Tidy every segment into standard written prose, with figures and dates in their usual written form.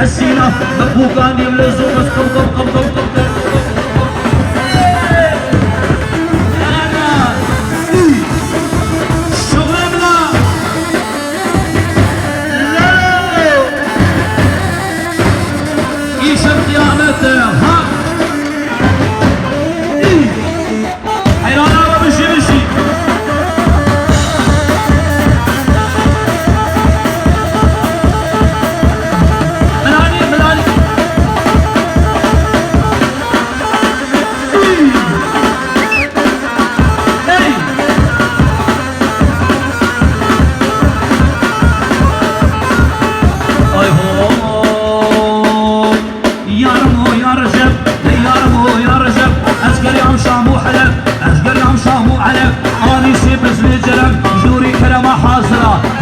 حسينا مبوقاني ولزوم قبض قبض قبض انا شغلنا لا يشم قيامته ها حيران ابو شمشي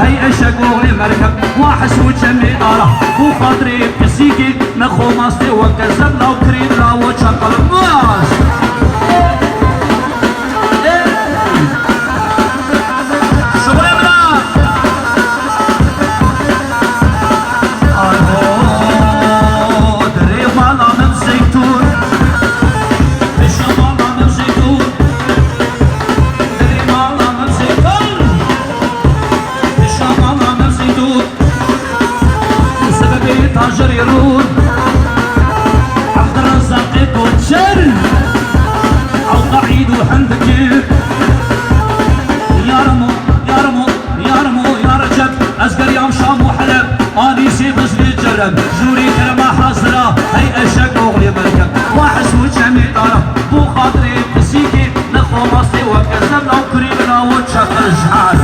هي اشقوني مركب واحسود شمي طالع وخاطري بكسيكي نخو ماستي وكذبنا وكرينا وشقل الماس شبابنا دري مالا من زيتون بشمالا من زيتون دري مالا من زيتون تاجر يرون عبد الرزاق كوتشر او قعيد وحندك يا رمو يا رمو يا رمو يا رجب ازقر يوم شام وحلب اني سيب زلي جرب زوري كلمه حاضره هي اشق وغلي مركب واحس وجهي طرف بو خاطري بسيكي نخو مصي وكذبنا وكريمنا وتشقر الجحال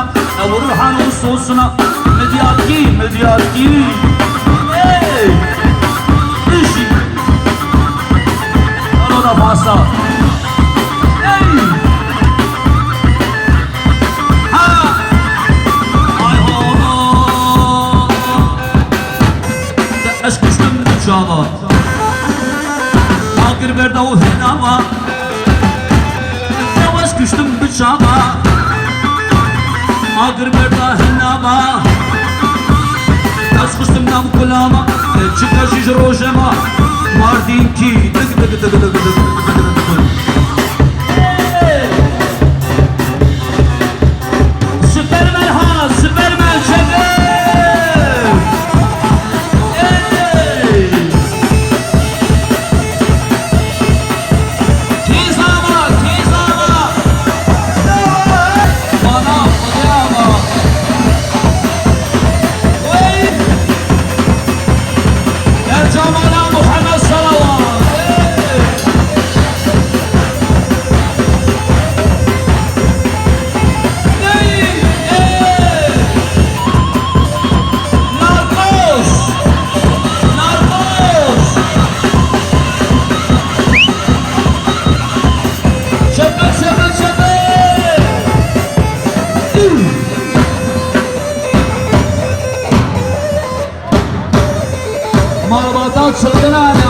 sosuna vurur hanım sosuna Medyatki Hey İşi Alo da pasta Hey Ha Ay ho Eş kuştum bıçağa Akır verdi o henama Yavaş kuştum bıçağa Akır verdi henama Az kuştum nam kulama Çıkar şiş rojema Mardin ki Dık dık dık dık dık dık Süpermen ha Süpermen çeker Marabada çılgın hali